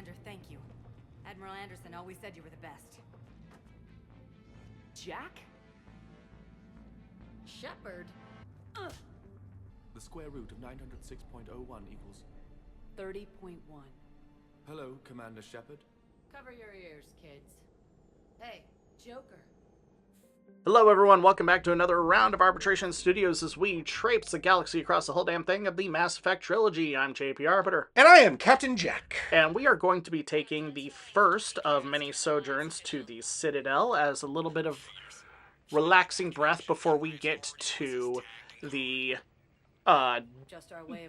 Commander, thank you. Admiral Anderson always said you were the best. Jack? Shepard? The square root of 906.01 equals... 30.1. Hello, Commander Shepard. Cover your ears, kids. Hey, Joker. Hello everyone, welcome back to another round of Arbitration Studios as we traipse the galaxy across the whole damn thing of the Mass Effect trilogy. I'm JP Arbiter. And I am Captain Jack. And we are going to be taking the first of many sojourns to the Citadel as a little bit of relaxing breath before we get to the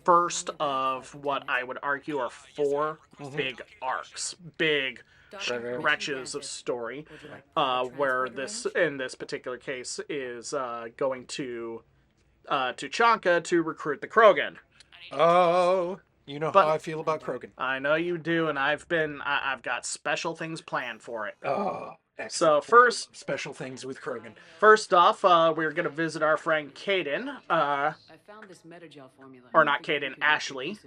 first of what I would argue are four big arcs. Big stretches of story, where this, in this particular case, is going to Chanka to recruit the Krogan. Oh, you know how I feel about Krogan. I know you do, and I've got special things planned for it. Oh, so excellent. first, Special things with Krogan. First off, we're gonna visit our friend Kaidan. I found this metagel formula. Or not Kaidan, Ashley,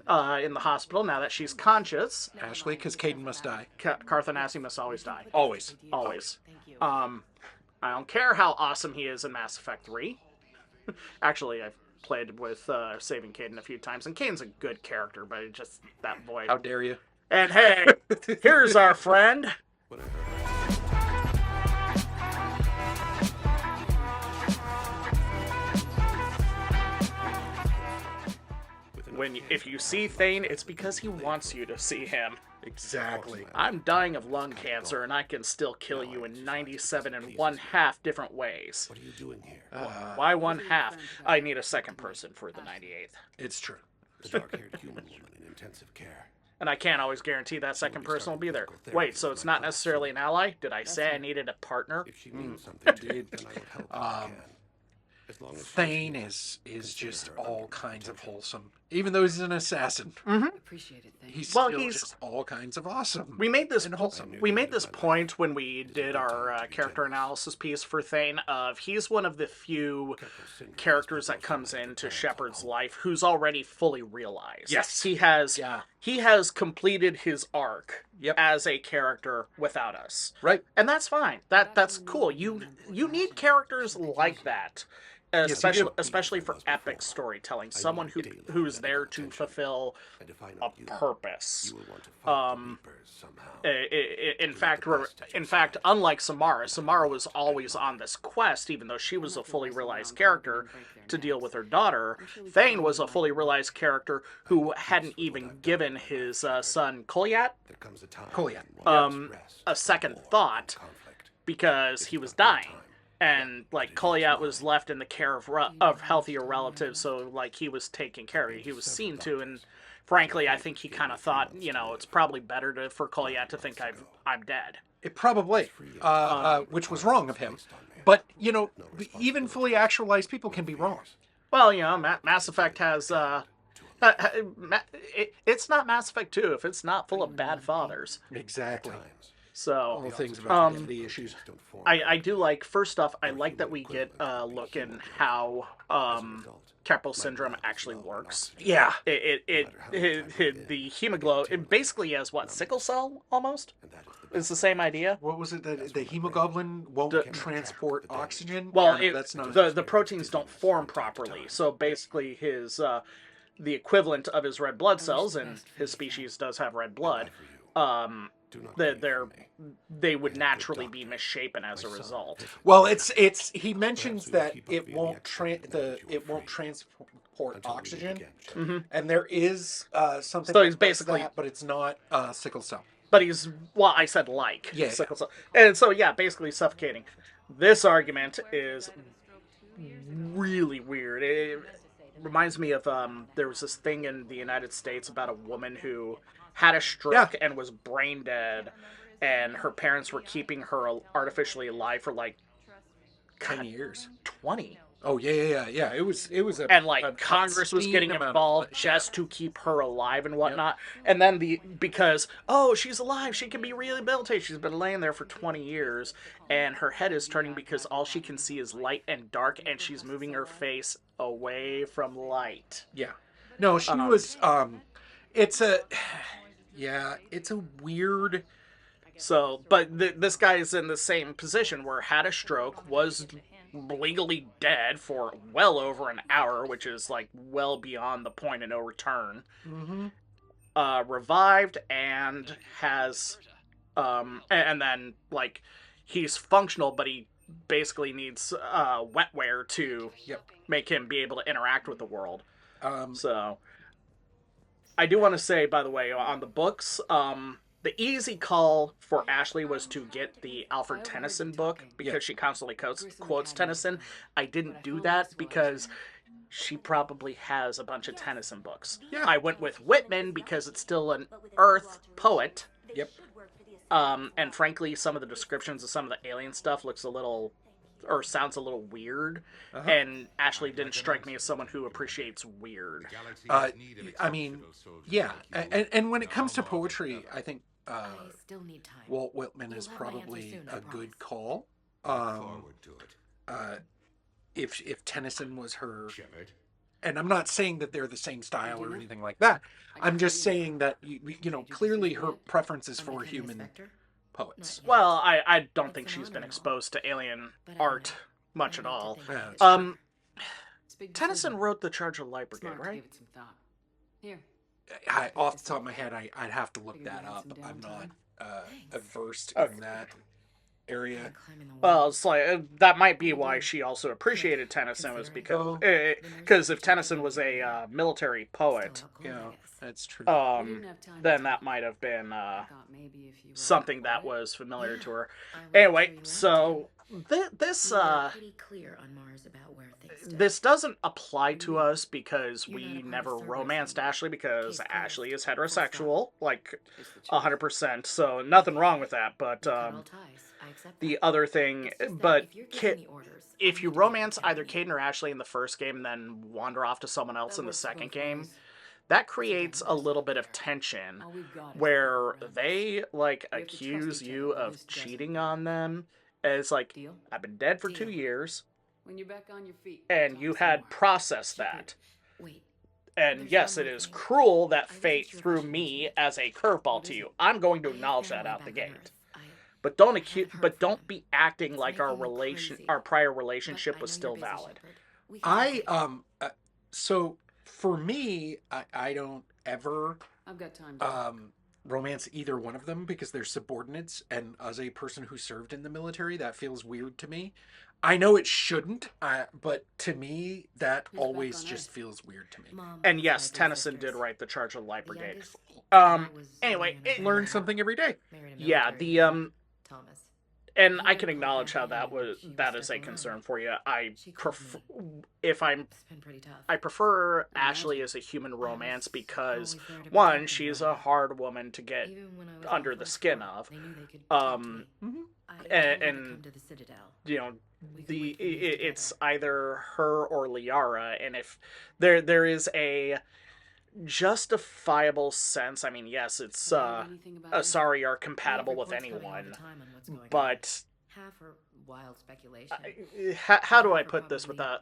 in the hospital now that she's conscious. Ashley, because Kaidan must die. Carthanasi must always die. Always. Always. Thank you. I don't care how awesome he is in Mass Effect 3. Actually, I've played with saving Kaidan a few times, and Kaidan's a good character, but it's just that voice. How dare you? And hey, here's our friend. If you see Thane, it's because he wants you to see him. Exactly. I'm dying of lung cancer, and I can still kill you in 97 and 1/2 different ways. What are you doing here? Why 1/2? I need a second person for the 98th. It's true. The dark-haired human woman in intensive care. And I can't always guarantee that second person will be there. Wait, so it's not necessarily an ally? Did I say I needed a partner? If she means something to you, then I will help if I can. As long as Thane is just all kinds of wholesome. Even though he's an assassin, Appreciate it. Thank you. he's Well, still he's- just all kinds of awesome. We made this And wholesome. we made this point when we did our character analysis piece for Thane of he's one of the few characters that comes into Shepard's life who's already fully realized. Yes. He has Yeah. he has completed his arc Yep. as a character without us. Right. And that's fine. That's cool. You need characters like that. Especially for epic storytelling, someone who's there to fulfill a purpose. you will want to fight the Reapers somehow. In fact, unlike Samara was always on this quest, even though she was a fully realized character to deal with her daughter. Thane was a fully realized character who hadn't even given his son Kolyat There comes a time Cool, yeah. when rest, a second war, thought conflict. because he was dying. And, like, Kolyat was left in the care of healthier relatives, so, like, he was taken care of. He was seen to, and frankly, I think he kind of thought, it's probably better for Kolyat to think I'm dead. It probably, which was wrong of him. But, even fully actualized people can be wrong. Well, Mass Effect has, it's not Mass Effect 2 if it's not full of bad fathers. Exactly. So, All things about the issues. I do like, first off, I like that we get a look in how Keppel syndrome actually works. Yeah. The hemoglobin, it basically has what, sickle cell almost? It's the same idea. What was it? The hemoglobin won't transport oxygen? Well, that's not the proteins don't form properly, so basically his the equivalent of his red blood cells, and his species does have red blood. They would naturally be misshapen as a result. Well, it's he mentions that it won't transport oxygen, and there is something. So he's like basically that, but it's not sickle cell. But I said Yeah. sickle cell, and so basically suffocating. This argument is really weird. It reminds me of there was this thing in the United States about a woman who had a stroke and was brain dead, and her parents were keeping her artificially alive for like 10 years. 20. Oh yeah. It was a And like a Congress was obscene getting amount of involved blood. just to keep her alive and whatnot. And then because she's alive, she can be rehabilitated. She's been laying there for 20 years, and her head is turning because all she can see is light and dark, and she's moving her face away from light. Yeah. No, she was. It's a. Yeah, it's a weird. So, but this guy is in the same position where had a stroke, was legally dead for well over an hour, which is like well beyond the point of no return. Mm-hmm. Revived and has, and then like he's functional, but he basically needs wetware to Yep. make him be able to interact with the world. Um, So, I do want to say, by the way, on the books, the easy call for Ashley was to get the Alfred Tennyson book because she constantly quotes Tennyson. I didn't do that because she probably has a bunch of Tennyson books. Yeah. I went with Whitman because it's still an Earth poet. Yep. And frankly, some of the descriptions of some of the alien stuff looks a little, or sounds a little weird. And Ashley didn't strike me as someone who appreciates weird. I mean, yeah, and when it comes to poetry, I think I still need time. Walt Whitman is You'll have my answer probably soon, I a good promise. call. If Tennyson was her, and I'm not saying that they're the same style or anything like that. I'm just saying that you know clearly her preference is for human poets. Well, I don't think she's been exposed to alien art much at all. Yeah, Tennyson wrote The Charge of the Light Brigade, right? Here. Off the top of my head, I'd have to look that up. I'm not versed in that area. Well, it's like that might be why she also appreciated Tennyson, was because if Tennyson was a military poet, Yeah, that's true. then that might have been something that was familiar to her. Anyway, so this this doesn't apply to us because we never romanced Ashley because Ashley is heterosexual, like 100%. So nothing wrong with that. But the other thing, but if you romance either Caden or Ashley in the first game and then wander off to someone else in the second game, that creates a little bit of tension where they like accuse you of cheating on them. And it's like, I've been dead for 2 years, When you're back on your feet, and you had processed that. And yes, it is cruel that fate threw me as a curveball to you. I'm going to acknowledge that out the gate. But don't be acting like our prior relationship was still valid. So for me, I don't ever I've got time. romance either one of them because they're subordinates, and as a person who served in the military, that feels weird to me. I know it shouldn't, but to me, that always just feels weird to me. And yes, Tennyson did write The Charge of the Light Brigade. Anyway, Learn something every day. Yeah, the Thomas. and I can acknowledge how that is a concern for you. I prefer I prefer Ashley as a human romance because one, she's a hard woman to get under the skin of, and Come to the Citadel. you know it's either her or Liara, and if there is a justifiable sense, I mean, yes, it's Asari are compatible with anyone, but Half or wild speculation. how do I put this without?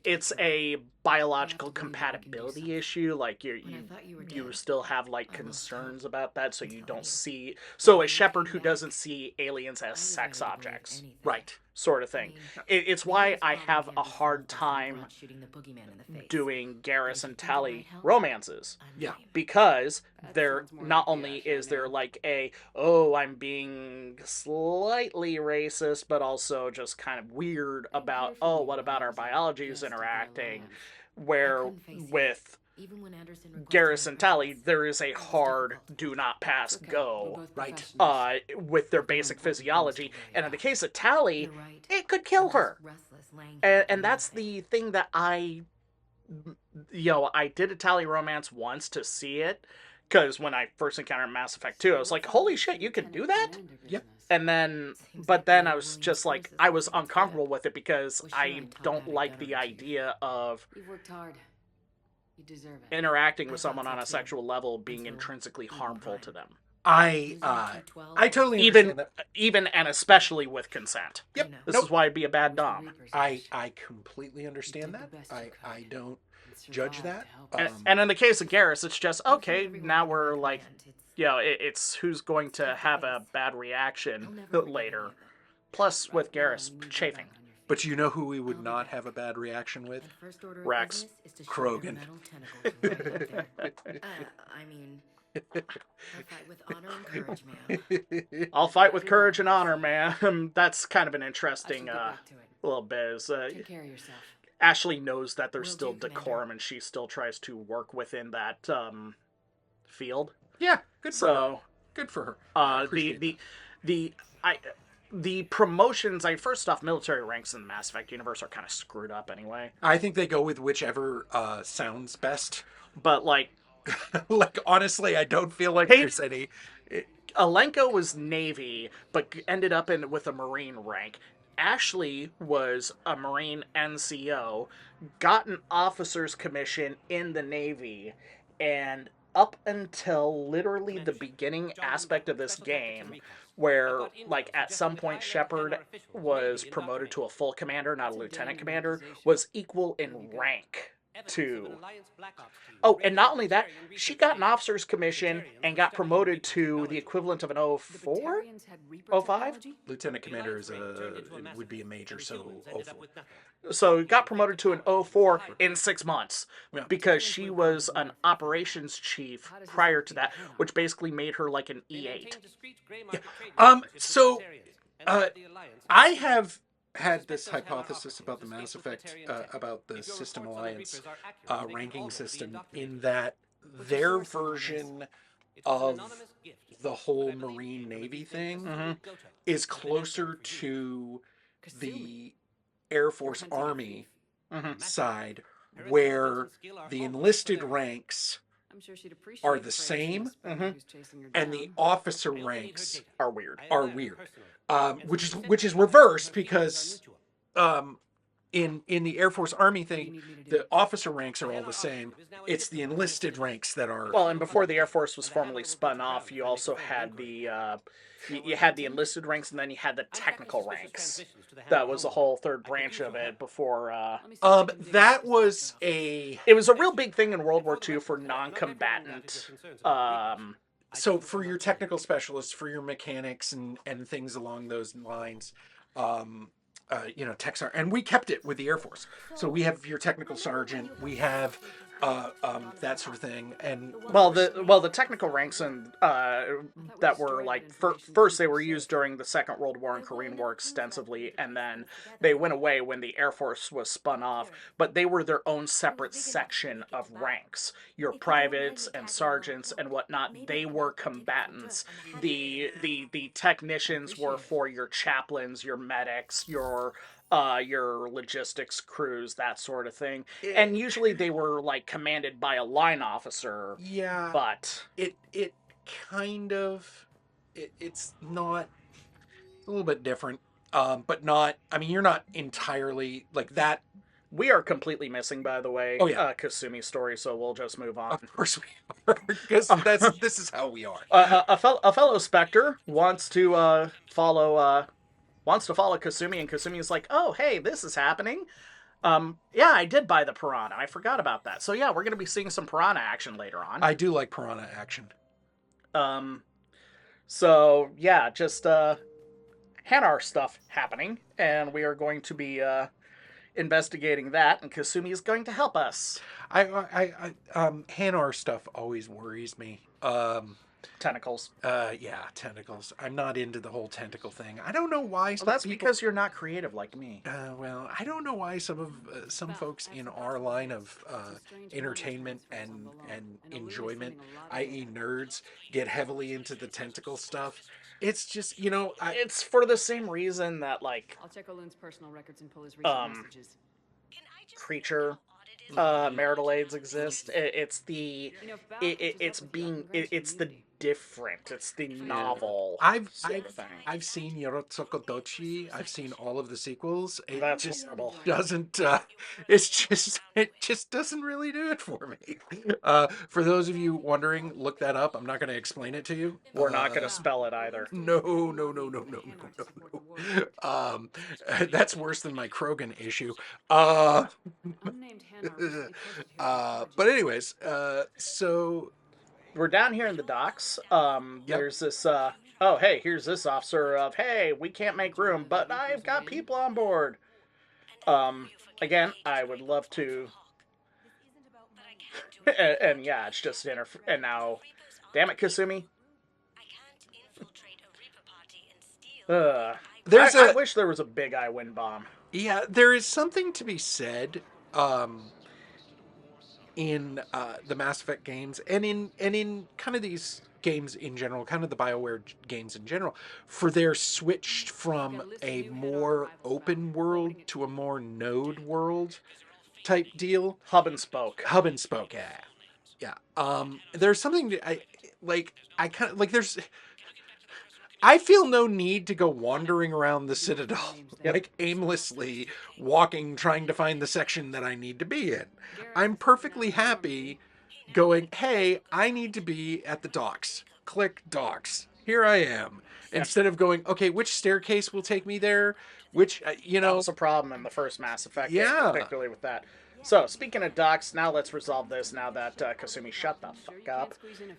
It's a biological compatibility issue. Like you still have like concerns about that, so you don't see. So a shepherd who doesn't see aliens as sex objects, right? Sort of thing. It's why I have a hard time doing Garrus and Tally romances. Yeah. Because there not only is there like I'm being slightly racist, but also just kind of weird about what about our biologies interacting, where with Garrus and Tally, there is a hard do not pass go, Right. with their basic physiology. And in the case of Tally, it could kill her. And that's the thing that I did a Tally romance once to see it, because when I first encountered Mass Effect 2, I was like, holy shit, you can do that? Yep. And then, but then I was just like, I was uncomfortable with it because I don't like the idea of You've worked hard. You deserve it. interacting with someone on a sexual level being intrinsically harmful to them. I totally even understand that. even and especially with consent. Yep. This Nope. is why I'd be a bad dom. I completely understand that. I don't judge that. And in the case of Garrus, it's just okay. Now we're like, it's who's going to have a bad reaction later. Plus, with Garrus chafing. But you know who we would not have a bad reaction with? Rex. Krogan. I mean, I'll fight with honor and courage, man. I'll fight with courage and honor, man. That's kind of an interesting I should get back to it. little biz. Take care of yourself. Ashley knows that there's Will still do, Commander. decorum, and she still tries to work within that field. Yeah, good for her. So, Good for her. the promotions. First off, military ranks in the Mass Effect universe are kind of screwed up anyway. I think they go with whichever sounds best. But like, Like, honestly, I don't feel like there's any. Alenko was Navy, but ended up with a Marine rank. Ashley was a Marine NCO, got an officer's commission in the Navy, and up until literally the beginning aspect of this game, where, like, at some point Shepard was promoted to a full commander, not a lieutenant commander, was equal in rank to... Oh, and not only that, she got an officer's commission and got promoted to the equivalent of an 04? 05? Lieutenant commander would be a major, so 04. So got promoted to an 04 in 6 months because she was an operations chief prior to that, which basically made her like an E8. I have had this hypothesis about the Mass Effect, about the System Alliance ranking system, in that their version of the whole Marine Navy thing is closer to the Air Force Army side, where the enlisted ranks are the same, and the officer ranks Are weird. which is reverse, because in the Air Force Army thing, the officer ranks are all the same. It's the enlisted ranks that are... Well, and before the Air Force was formally spun off, you also had the you had the enlisted ranks, and then you had the technical ranks. That was a whole third branch of it before. that was a... It was a real big thing in World War II for non-combatant. So for your technical specialists, for your mechanics and things along those lines, tech sergeant, and we kept it with the Air Force. So we have your technical sergeant, we have that sort of thing, and the technical ranks and that were like first they were used during the Second World War and Korean War extensively, and then they went away when the Air Force was spun off. But they were their own separate section of ranks. Your privates and sergeants and whatnot, they were combatants. The technicians were for your chaplains, your medics, your logistics crews, that sort of thing. And usually they were like commanded by a line officer. Yeah, but it kind of it's not, a little bit different, but not. I mean, you're not entirely like that. We are completely missing, by the way, Kasumi's story, so we'll just move on. Of course we are, because this is how we are. A fellow Spectre wants to follow Kasumi, and Kasumi's like, oh, hey, this is happening. Yeah, I did buy the Piranha. I forgot about that. So yeah, we're going to be seeing some Piranha action later on. I do like Piranha action. So yeah, just Hanar stuff happening, and we are going to be investigating that, and Kasumi is going to help us. Hanar stuff always worries me. Tentacles. Yeah, tentacles. I'm not into the whole tentacle thing. I don't know why. Well, that's because you're not creative like me. Well, I don't know why some folks in our line of entertainment and enjoyment, i.e. nerds, get heavily into the tentacle stuff. It's just, it's for the same reason that, like, I'll check Olun's personal records and pull his recent messages. Creature marital aids exist. It's the different. It's the novel. I've sort of thing. I've seen Yorotsuko Dochi. I've seen all of the sequels. It That's just horrible. doesn't. It just doesn't really do it for me. For those of you wondering, look that up. I'm not going to explain it to you. We're not going to spell it either. No. That's worse than my Krogan issue. Unnamed Hannah recently posted But anyways, so We're down here in the docks. Yep. There's this. Oh, hey, here's this officer of. Hey, we can't make room, but I've got people on board. Again, I would love to. and yeah, it's just and now, damn it, Kasumi. I wish there was a big eye wind bomb. yeah, there is something to be said. In the Mass Effect games and in kind of these games in general, kind of the BioWare games in general, for their switch from a more open world to a more node world type deal. Hub and spoke. Yeah. There's something that I kind of like. I feel no need to go wandering around the Citadel, like aimlessly walking, trying to find the section that I need to be in. I'm perfectly happy going, hey, I need to be at the docks. Click docks. Here I am. Instead of going, okay, which staircase will take me there? Which, That was a problem in the first Mass Effect game, Yeah. particularly with that. So, speaking of docks, now let's resolve this now that Kasumi shut the fuck up.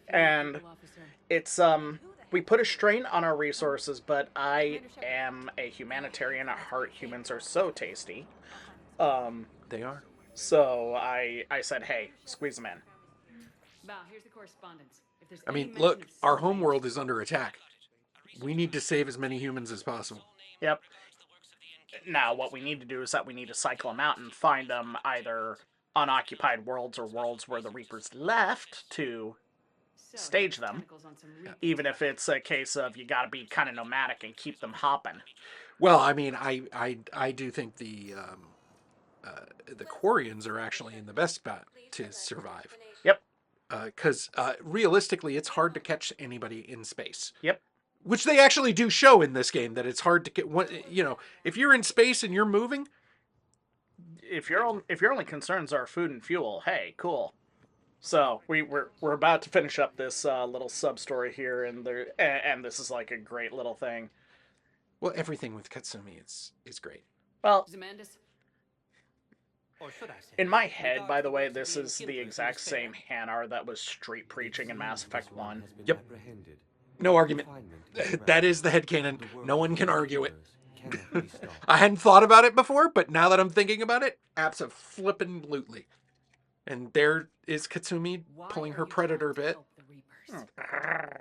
And it's, we put a strain on our resources, but I am a humanitarian at heart. Humans are so tasty. They are. So I said, hey, squeeze them in. Val, here's the correspondence. If there's I any mean, mention look, of our Sylvain- home world is under attack. We need to save as many humans as possible. Yep. Now, what we need to do is that we need to cycle them out and find them either unoccupied worlds or worlds where the Reapers left to So, stage them. tentacles on some Reapers. even if it's a case of you gotta be kind of nomadic and keep them hopping. Well, I mean, I do think the Quarians are actually in the best spot to survive. Yep. Because realistically, it's hard to catch anybody in space. Yep. Which they actually do show in this game, that it's hard to get. If you're in space and you're moving, If your only concerns are food and fuel, hey, cool. So we're about to finish up this little sub story here, and this is like a great little thing. well, everything with Katsumi is great. Well, Zamandis? Or should I say, in my head, regard by to the way, works of this the is the Enkindlers exact is fair. same Hanar that was street preaching in Mass Effect 1. Has been Yep. apprehended. No argument. Confinement is That is the irreparable. headcanon. The work No one of can the argue it. Enkindlers cannot be stopped. I hadn't thought about it before, but now that I'm thinking about it, abso-flippin'-lutely. And there is Katsumi Why pulling are her you predator trying to bit. help the Reapers?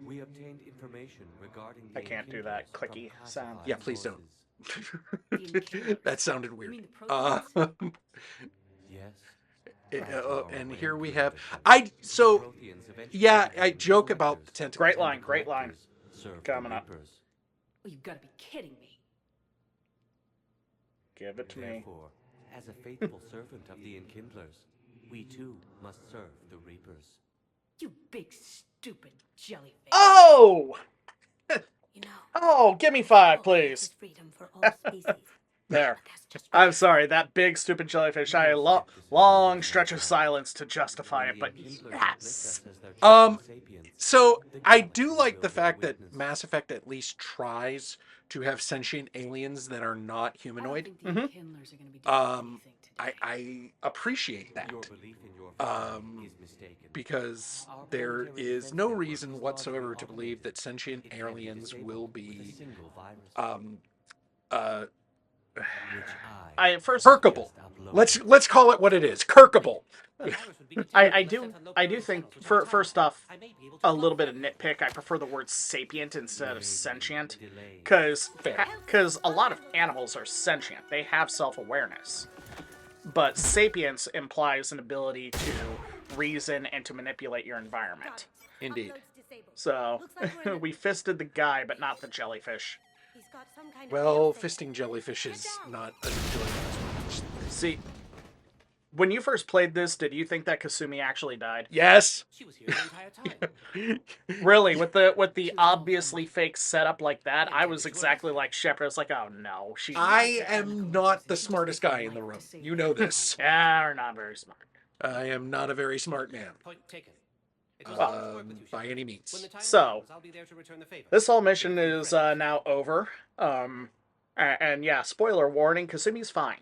We obtained information regarding the I can't do that Enkindlers clicky from sound. classified Yeah, please don't. sources. That sounded You weird. mean the Protheans? Yes. And here we have. I joke about the tentacles. Great line, great line. Coming up. Oh, you've got to be kidding me. Give it to me. Therefore, as a faithful servant of the Enkindlers, we too must serve the Reapers. You big stupid jellyfish. Oh! You know, Oh, give me 5, all please. is freedom for all species. There. That's just I'm sorry, that big stupid jellyfish. I long stretch of silence to justify it, but yes. So I do like the fact that Mass Effect at least tries to have sentient aliens that are not humanoid. I don't think the Enkindlers are going to be doing anything today. I appreciate that. Your belief in your Um, is mistaken. Because there is no reason whatsoever to believe that sentient aliens will With a be single virus, which I first Kirkable. Let's call it what it is. Kirkable. I do think first off, a little bit of nitpick. I prefer the word sapient instead of sentient, because a lot of animals are sentient. They have self-awareness, but sapience implies an ability to reason and to manipulate your environment. Indeed. So we fisted the guy, but not the jellyfish. He's got some kind of Well, ailment. fisting jellyfish is not a enjoyment. See, when you first played this, did you think that Kasumi actually died? Yes. She was here the entire time. Really, with the obviously fake setup like that, I was exactly like Shepard. I was like, oh no, she. I am not the smartest guy in the room. You know this. Yeah, are not very smart. I am not a very smart man. Point taken. It was nice to work with you, By Shepard. any When means. the time So, comes, I'll be there to return the favor. This whole mission is now over. And yeah, spoiler warning: Kasumi's fine.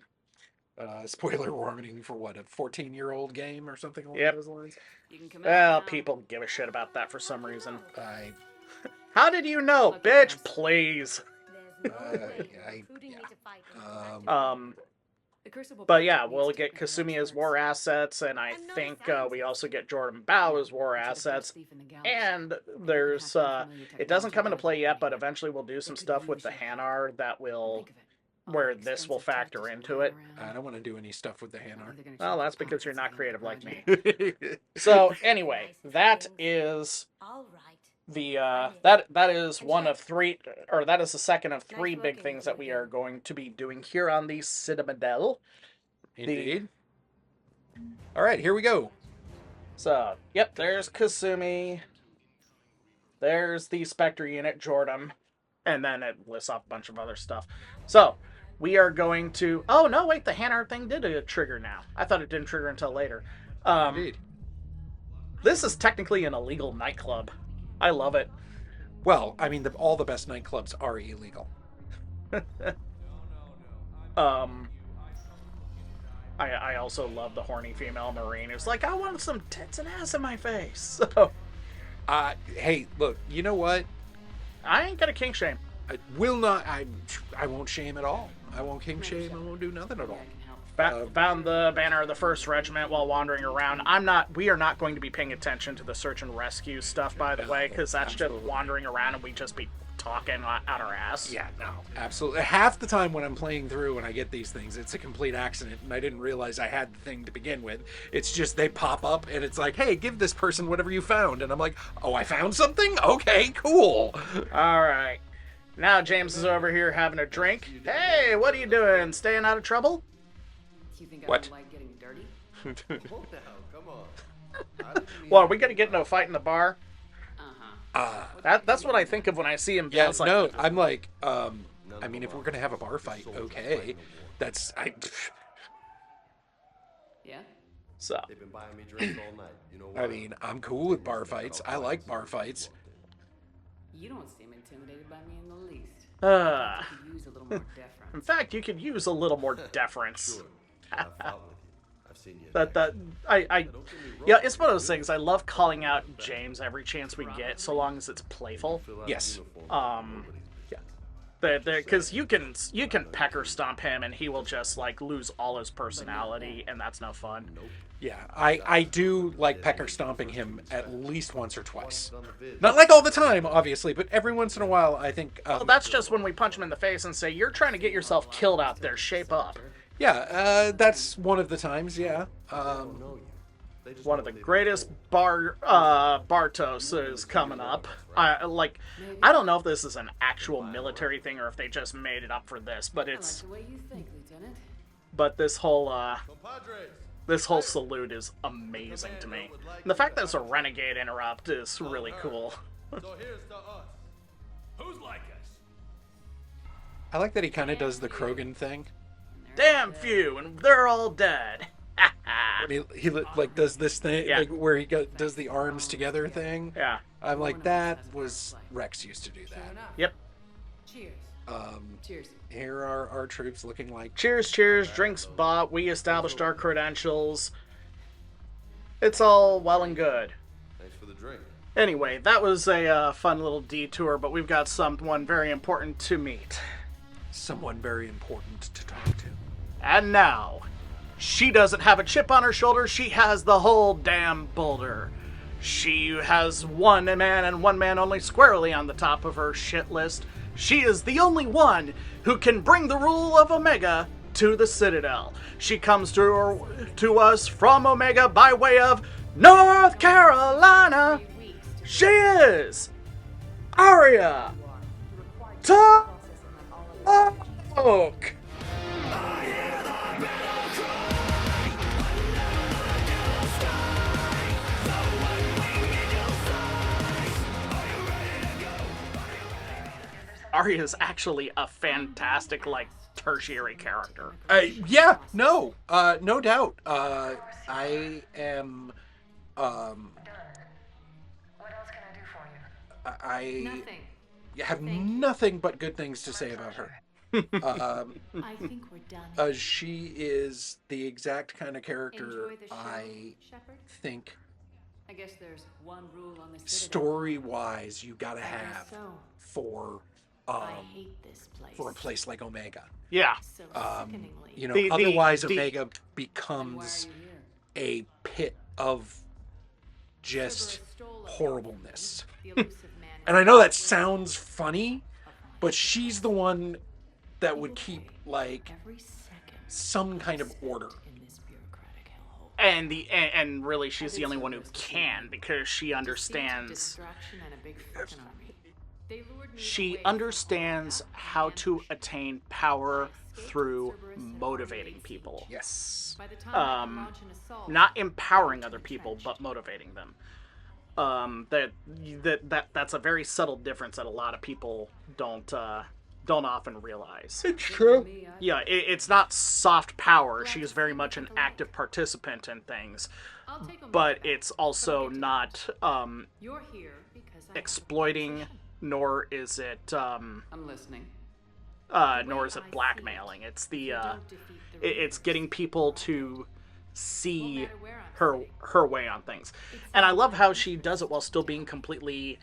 Spoiler warning for what, a 14-year-old game or something along Yep. those lines? You can come Well, out now. people give a shit about that for some reason. I, How did you know, bitch? Please. There's no Uh, way I- recruiting me yeah. to fight Um, in The Crucible But project yeah, needs we'll to get get rid of Kasumi as experts. war assets, and I think we also get Jordan Bao as war Which is the best assets. thief in the galaxy. And They there's, have some familiar it doesn't come into technology play that yet, they but can- eventually we'll do some They could stuff with the leadership. Hanar that will, Think of it. All where the this will expensive factor tactics into lying it. around. I don't want to do any stuff with the They're Hanar. gonna Well, shoot that's the because you're not pockets creative of like the me. project. So anyway, that is all right. the that is one of three, or that is the second of three Nice big working things that we with are you. going to be doing here on the Citadel. Indeed. All right, here we go. So, yep, there's Kasumi. There's the Spectre unit, Jordan. And then it lists off a bunch of other stuff. So, we are going to... Oh, no, wait, the Hanar thing did a trigger now. I thought it didn't trigger until later. Indeed. This is technically an illegal nightclub. I love it. Well, I mean, all the best nightclubs are illegal. I also love the horny female Marine who's like, I want some tits and ass in my face. So, Hey, look, you know what? I ain't gonna kink shame. I will not. I won't shame at all. I won't king shame. I won't do nothing at Maybe all. I can help. Found the banner of the 1st Regiment while wandering around. We are not going to be paying attention to the search and rescue stuff, by the way, because that's just Absolutely. wandering around and we just be talking out our ass. Yeah, no, absolutely. Half the time when I'm playing through and I get these things, it's a complete accident, and I didn't realize I had the thing to begin with. It's just they pop up, and it's like, hey, give this person whatever you found, and I'm like, oh, I found something? Okay, cool. All right. Now James is over here having a drink. Hey, what are you doing? Staying out of trouble? You think I What? don't like getting dirty? Oh, now, come on. I didn't mean Well, are we gonna get into a fight in the bar? Uh-huh. That's what I think of when I see him. Yeah, It's like, no, I'm like, I mean, if we're gonna have a bar fight, okay, that's Yeah? So, They've been buying me drinks all night. You know I why? mean, I'm cool with bar fights. I like bar fights. You don't seem intimidated by me in the least. uh, You could use a little more in deference. fact, you could use a little more deference. Sure. I've fought with you. I've seen you. in That action. I Don't get me wrong. yeah, it's one of those things. I love calling out James every chance we get, so long as it's playful. Fill out Yes. uniform. Nobody's Because you can pecker stomp him and he will just like lose all his personality, and that's no fun. Yeah, I do like pecker stomping him at least once or twice. on the vid. Not like all the time, obviously, but every once in a while, I think. Well, that's just when we punch him in the face and say, "You're trying to get yourself killed out there. Shape up." Yeah, that's one of the times. Yeah. know you. They just One of know the they- greatest Bartos is coming up. I don't know if this is an actual military thing or if they just made it up for this, but I like it's the way you think, Lieutenant. this whole Compadres, this whole salute is amazing to me. And the fact that it's a renegade interrupt is really cool. so here's to us. Who's like us? I like that he kind of does the Krogan thing. Damn few, and they're all dead. When he like does this thing, Yeah. like where he does the arms together thing. Yeah. I'm like, that was Rex used to do Fair that. enough. Yep. Cheers. Cheers. Here are our troops looking like. Cheers, cheers, drinks bought, we established our credentials. It's all well and good. Thanks for the drink. Anyway, that was a fun little detour, but we've got someone very important to meet. Someone very important to talk to. And now, she doesn't have a chip on her shoulder, she has the whole damn boulder. She has one man and one man only squarely on the top of her shit list. She is the only one who can bring the rule of Omega to the Citadel. She comes to us from Omega by way of North Carolina. She is Arya Talk. Arya is actually a fantastic, like, tertiary character. Yeah, no, no doubt. I am, What else can I do for you? I Nothing. have nothing but good things to say about her. I think we're done. She is the exact kind of character Enjoy the show, I Shepard? think I guess there's one rule on the Citadel. story-wise you gotta I guess have so. for I hate this place. for a place like Omega. Yeah. So sickeningly. You know, The- otherwise the- Omega And why becomes are you here? a pit of just Cerberus stole us, horribleness. the elusive man And I know that sounds funny, but she's the one that would keep like every second some kind of order. in this bureaucratic hellhole. And really, she's the only one who can, because she understands. Distraction and a big fucking army. They lured me She away understands from how to ambush. attain power Escaped through Cerberus and motivating Army people. Yes. By the time I could launch an assault, Not empowering I was other people, entrenched. but motivating them. That's a very subtle difference that a lot of people don't often realize. It's true. Yeah, it's not soft power. She's very much an active participant in things, I'll take 'em but back. it's also But I'll get to not You're here because I have a exploiting, proposition. nor is it I'm listening. nor is it I see blackmailing. It's the You don't defeat the it's Reapers. getting people to see matter where I'm her way on things. And I love how she does it while still being completely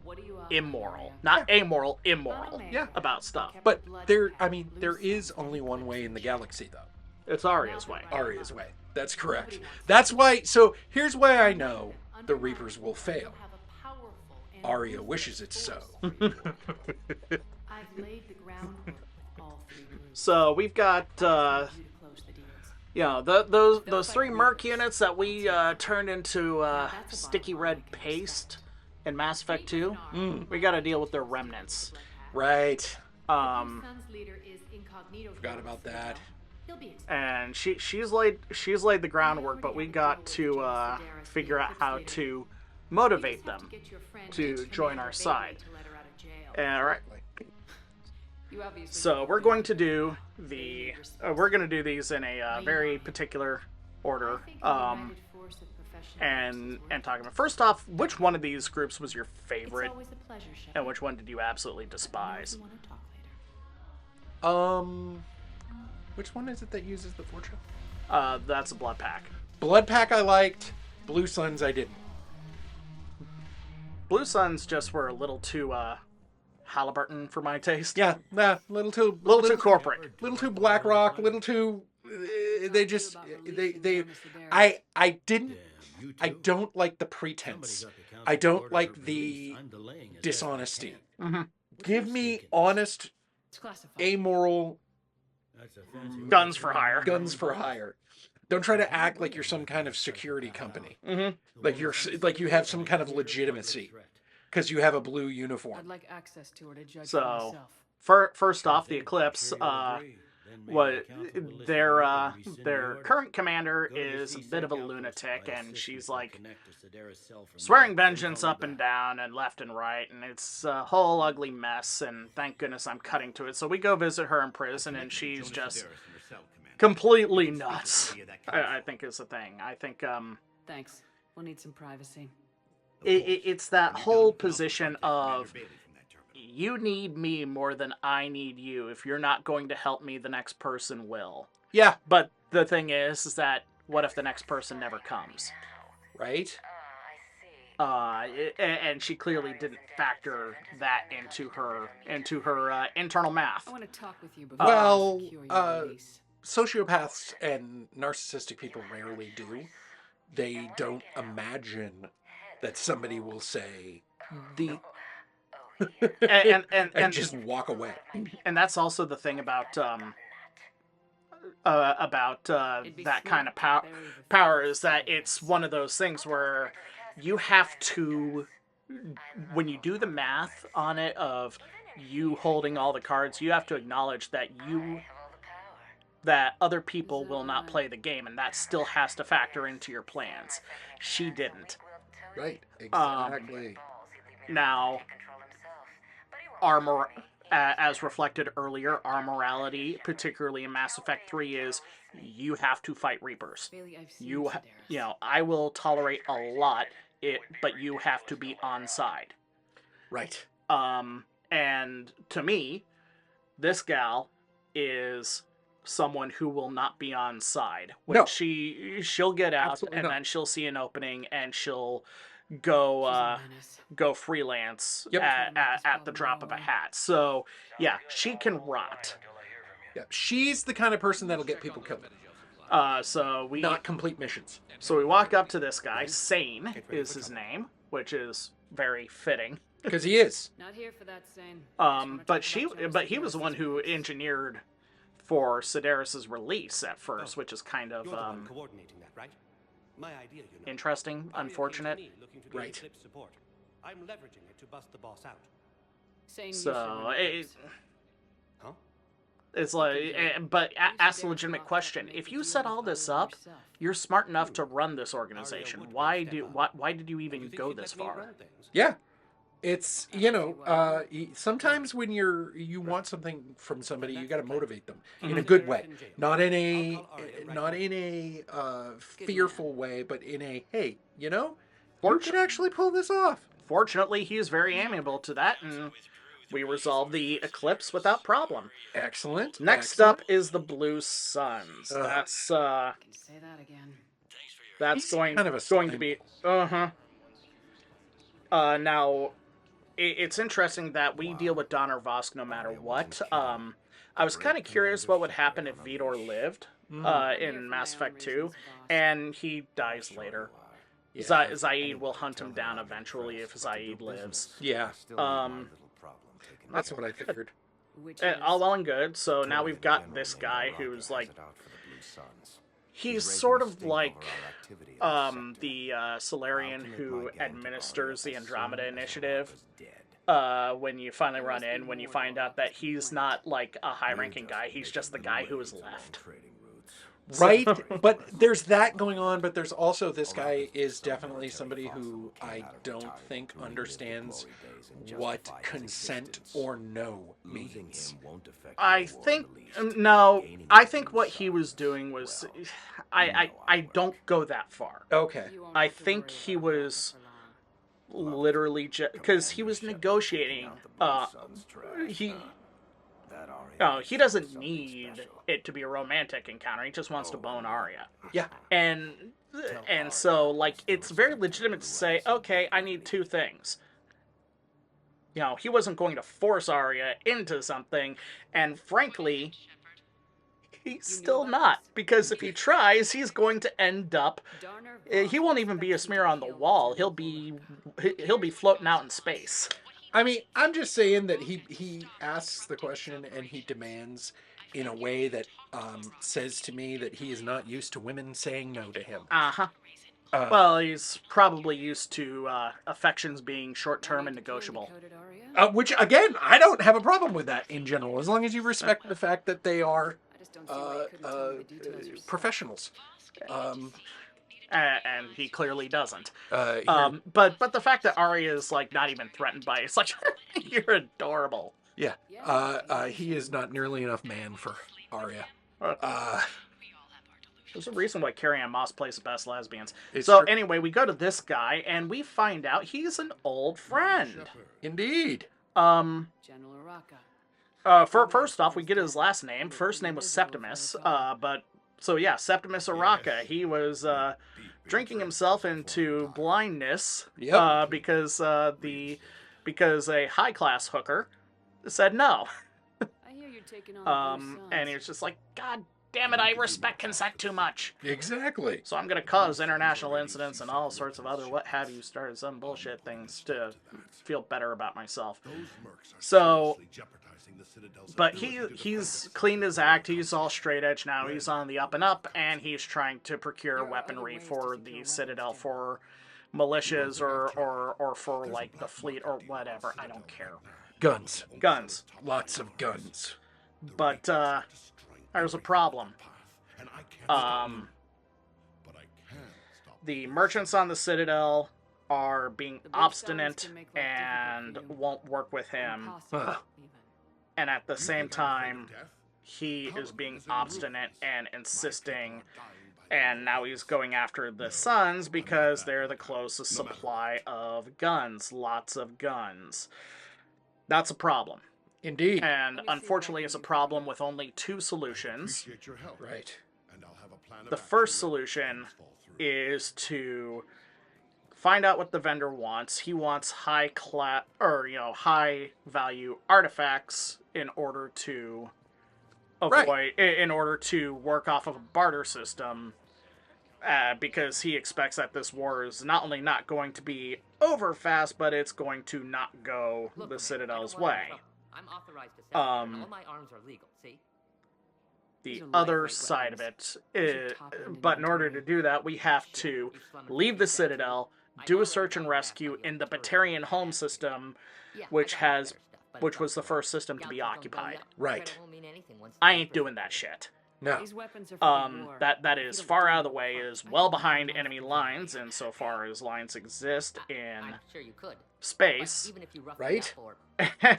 What do you offer, immoral. Arya? Not amoral, immoral Yeah. about stuff. But there is only one way in the galaxy, though. It's Arya's way. Arya's way. That's correct. That's why. So here's why I know the Reapers will fail. Have a powerful and Arya wishes it so. I've laid the groundwork with all three groups. So we've got You to close the deals. you know, those three merc units that we turned into sticky red paste in Mass Effect 2. We got to deal with their remnants. Right. Um, Sun's leader is incognito. Forgot about that. He'll be expected. and she's laid the groundwork, but we got to figure out how to motivate them Get your friend to join our Commander side. Bailey to let her out of jail. All right. You obviously So don't we're think going to do the we're going to do these in a very particular order. I think a united force of professional And forces works. talking about, first off, which one of these groups was your It's favorite, always a pleasure, Shepard. and which one did you absolutely Let me know if despise? you want to talk later. Which one is it that uses the fortune? That's a blood pack. Blood Pack I liked. Blue Suns I didn't. Blue Suns just were a little too Halliburton for my taste. Yeah, nah, little too corporate. little too BlackRock, little too. They just they. I didn't. I don't like the pretense. I don't like the dishonesty. Give me honest, It's classified. amoral Guns for hire. guns for hire. Don't try to act like you're some kind of security company. Like you have some kind of legitimacy because you have a blue uniform. I'd like access to her to judge So, for myself. First off, the Eclipse. What their current commander is a bit of a lunatic, and she's like swearing vengeance up and down and left and right, and it's a whole ugly mess. And thank goodness I'm cutting to it. So we go visit her in prison, and she's just completely nuts. I think is the thing. I think Thanks. We'll need some privacy. it's that whole position of you need me more than I need you. If you're not going to help me, the next person will. Yeah, But the thing is that what if the next person never comes? right. And she clearly didn't factor that into her internal math. I want to talk with you before Well, I secure your release. Sociopaths and narcissistic people rarely do. They don't imagine that somebody will say The and and just walk away. and that's also the thing about that kind of power is that it's one of those things where you have to, when you do the math on it of you holding all the cards, you have to acknowledge that other people will not play the game, and that still has to factor into your plans. She didn't. Right. Exactly. Now, as reflected earlier, our morality, particularly in Mass Effect 3, is you have to fight Reapers. Bailey, I've seen You, Sedaris. you know, I will tolerate a lot, but you have to be on side. Right. And to me, this gal is someone who will not be on side. When No. she'll get out Absolutely and not. then she'll see an opening and she'll go She's a menace. go freelance Yep. at the drop of a hat. So yeah, she can rot. Yeah, she's the kind of person that'll get people killed. So we Not complete missions. So we walk up to this guy. Sane is his name, which is very fitting. Because he is. Not here for that sane. But he was the one who engineered for Sedaris' release at first, which is kind of You're the one coordinating that, right? My idea, you know. interesting, Aria came to unfortunate. me looking to gain Right. Eclipse support. I'm leveraging it to bust the boss out. Sane, you So should it, relax. Huh? it's like, but ask a legitimate question: if you set all this up, you're smart enough to run this organization. Why did you even You think go she'd this let me far? run things? Yeah. It's, sometimes when you want something from somebody, you got to motivate them in a good way, not in a fearful way, but in a, hey, you can actually pull this off. Fortunately, he is very amiable to that, and we resolve the eclipse without problem. Excellent. Next up is the Blue Suns. That's I can say that again. that's going kind of a going to slime be now it's interesting that we deal with Donner Vosk no matter what. I was kind of curious what would happen if Vidor lived in Mass Effect 2, and he dies later. Yeah. Zaid will hunt him down eventually if Zaid lives. Yeah, that's what I figured. Which All well and good. So now we've got this guy who's like, he's sort of like the Solarian who administers the Andromeda Initiative. When you finally run in, when you find out that he's not like a high-ranking guy, he's just the guy who is left. Right, but there's that going on, but there's also this guy is definitely somebody who I don't think understands what consent or no means. I think no. I think what he was doing was, I don't go that far. Okay. I think he was literally just because he was negotiating. He doesn't need it to be a romantic encounter. He just wants to bone Arya. Yeah. And so like it's very legitimate to say, okay, I need two things. He wasn't going to force Arya into something, and frankly, he's still not, because if he tries, he's going to end up. He won't even be a smear on the wall. He'll be floating out in space. I mean, I'm just saying that he asks the question and he demands in a way that says to me that he is not used to women saying no to him. Well, he's probably used to affections being short-term and negotiable. Which, again, I don't have a problem with that in general, as long as you respect the fact that they are professionals. And he clearly doesn't. Here- But the fact that Arya is like not even threatened by it's like you're adorable. Yeah. He is not nearly enough man for Arya. There's a reason why Carrie Ann Moss plays the best lesbians. It's So true. anyway, we go to this guy and we find out he's an old friend. Indeed. General Araka. First off, we get his last name. First name was Septimus. Septimus Araka. He was drinking himself into blindness. Yep. Because a high class hooker said no. I hear you're taking on the Blue Suns. And he was just like, God damn it, I respect consent too much. Exactly. So I'm gonna cause international incidents and all sorts of other what have you, started some bullshit things to feel better about myself. So, but he's cleaned his act. He's all straight edge now. He's on the up and up, and he's trying to procure weaponry for the Citadel, for militias or for like the fleet or whatever. I don't care. Guns. Lots of guns. But there's a problem. The merchants on the Citadel are being obstinate and won't work with him. Impossible, even. and at the same time, he is being obstinate and insisting, and now he's going after the Sons because they're the closest supply of guns, lots of guns. That's a problem. Indeed. And unfortunately, it's a problem with only two solutions. Appreciate your help. Right. And I'll have a plan of The action first if solution plans fall through. is to find out what the vendor wants. He wants high value artifacts in order to avoid, in order to work off of a barter system, because he expects that this war is not only not going to be over fast, but it's going to not go Look, the man, Citadel's I don't wanna way. trouble. I'm authorized to sell, and all my arms are legal. See? The These are other lightweight side of weapons. it These are is, top-end but in order to inventory. do that, we have to You slumming leave the 50 cents. Citadel, do a search and rescue in the Batarian home system, Yeah, which I got has, better stuff, but which it's was the not first system to be Galaxies don't occupied. go yet. Right. Credit won't mean anything once I the ain't papers- doing that shit. No. These weapons are for the war. That If is you don't far do out of it, the way, fuck, is I well can behind make enemy it lines insofar as lines exist in I'm sure you could. But space. even if you rough me Right? up or-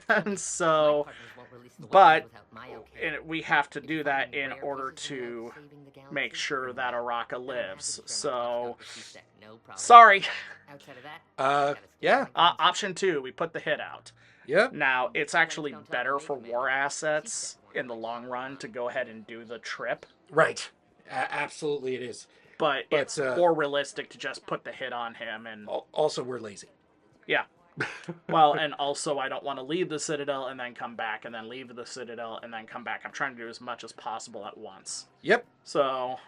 And so, my partners won't release the but weapons without my okay. and we have to If do you that find any in rare order pieces in the to world saving the galaxy, make sure bring that them. Araka Never have to lives. share my So, stuff with C-Sec, no problem. sorry. Outside of that, Uh, I gotta stick yeah. to my guns. Option 2, we put the hit out. Yep. Now, it's actually Don't tell better me, for man. war assets in the long run to go ahead and do the trip, Right. Absolutely it is. but But, it's more realistic to just put the hit on him. And Also, we're lazy. yeah. Well, and also I don't want to leave the Citadel and then come back, and then leave the Citadel and then come back. I'm trying to do as much as possible at once. Yep. So,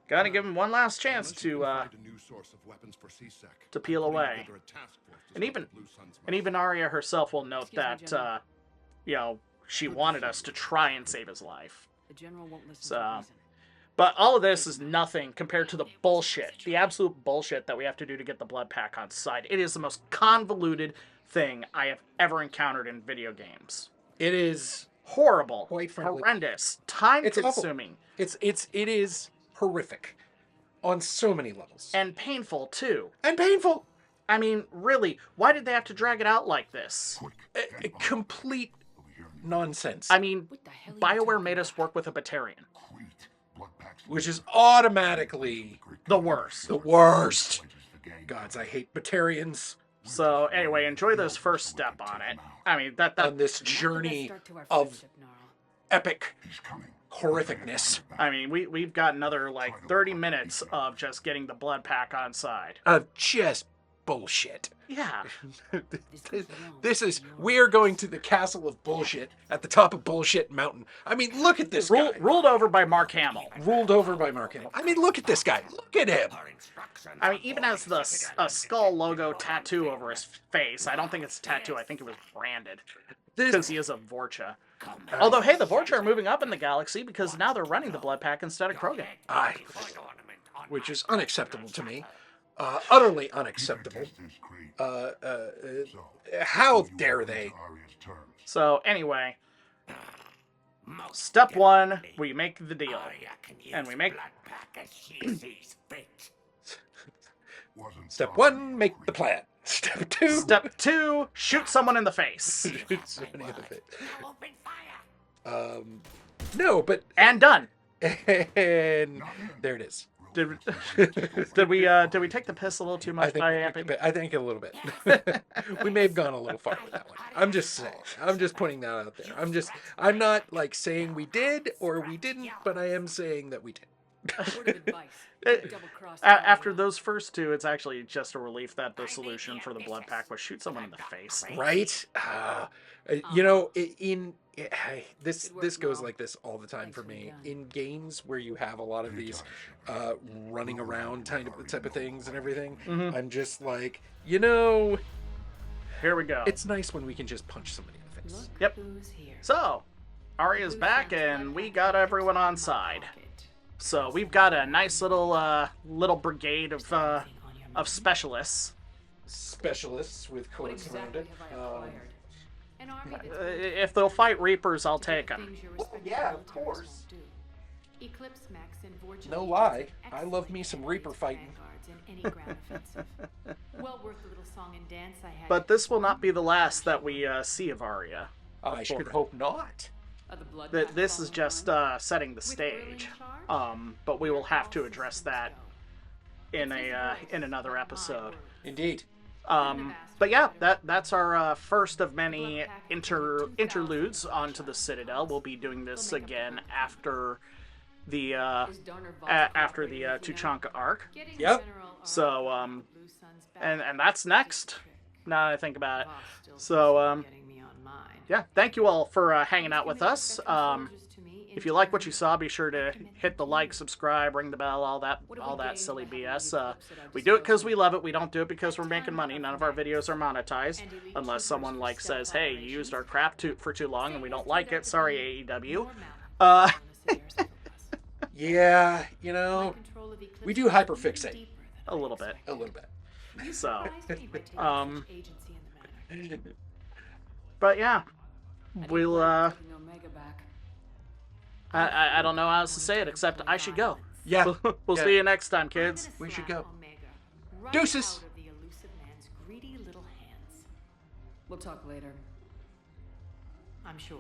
gotta give him one last chance Unless you to can find a new source of weapons for C-Sec, to peel I'm putting away. together a task force to And stop even- the Blue Suns And even Arya herself will note Excuse me, that General. she wanted us to try and save his life. The general won't listen So, to reason. But all of this is nothing compared to the bullshit, the absolute bullshit that we have to do to get the blood pack on site. It is the most convoluted thing I have ever encountered in video games. It is. Horrible, Quite frankly, horrendous, it's awful. time-consuming, It is horrific, on so many levels, and painful too. and painful. I mean, really, why did they have to drag it out like this? Complete nonsense. I mean, What the hell are you BioWare talking made us about? work with a Batarian. Which is automatically The worst. the worst. Gods, I hate Batarians. So anyway, enjoy this first step on it. I mean, that On this Not the best journey start to our of friendship, Gnarl. epic horrificness. I mean, we've got another like 30 minutes of just getting the blood pack on side. Of just bullshit. Yeah. This is, we're going to the castle of bullshit at the top of Bullshit Mountain. I mean, look at this guy. Ruled over by Mark Hamill. Ruled over by Mark Hamill. I mean, look at this guy. Look at him. I mean, even has the a skull logo tattoo over his face. I don't think it's a tattoo. I think it was branded. Because he is a Vorcha. Although, hey, the Vorcha are moving up in the galaxy because now they're running the blood pack instead of Krogan. Which is unacceptable to me. Utterly unacceptable. How dare they? So anyway, step one, we make the deal. And we make... Step one, make the plan. Step two, Step two, shoot someone in the face. No, but And done. and there it is. Did we take the piss a little too much by Amping? I think a little bit. We may have gone a little far with that one. I'm just saying. I'm just putting that out there. I'm not like saying we did or we didn't, but I am saying that we did. Word of advice. It- Double-crossed After Arya. those first two, it's actually just a relief that the solution for the blood pack was shoot someone in the face. Right? You know, this goes like this all the time for me. In games where you have a lot of these running around type of things and everything, I'm just like, you know, Here we go. it's nice when we can just punch somebody in the face. Look Yep. who's here. So, Arya's back, and we got everyone on side. So we've got a nice little brigade of specialists. Specialists with What codes around exactly it. have I acquired? An army that's If they'll fight Reapers, I'll take them. things your Well, respective yeah, of militaries course. won't do. Eclipse Max and Vorcha No agents lie, are I love excellent me some candidates Reaper for fighting. vanguards in any ground offensive. Well worth the little song and dance I had. But this will not be the last that we see of Arya. I should hope not. This is just setting the stage, but we will have to address that in another episode. Indeed. But yeah, that's our first of many interludes onto the Citadel. We'll be doing this again after the Tuchanka arc. Yep. So and that's next. Now that I think about it. So yeah, thank you all for hanging out with us. If you like what you saw, be sure to hit the like, subscribe, ring the bell, all that silly BS. We do it because we love it. We don't do it because we're making money. None of our videos are monetized, unless someone says, "Hey, you used our crap for too long and we don't like it. Sorry, AEW." Yeah, we do hyperfixate A little bit. a little bit. So, but yeah, we'll I don't know how else to say it except I should go. Yeah. We'll see you next time, kids. We should go. Right Deuces. out of the elusive man's greedy little hands. We'll talk later. I'm sure.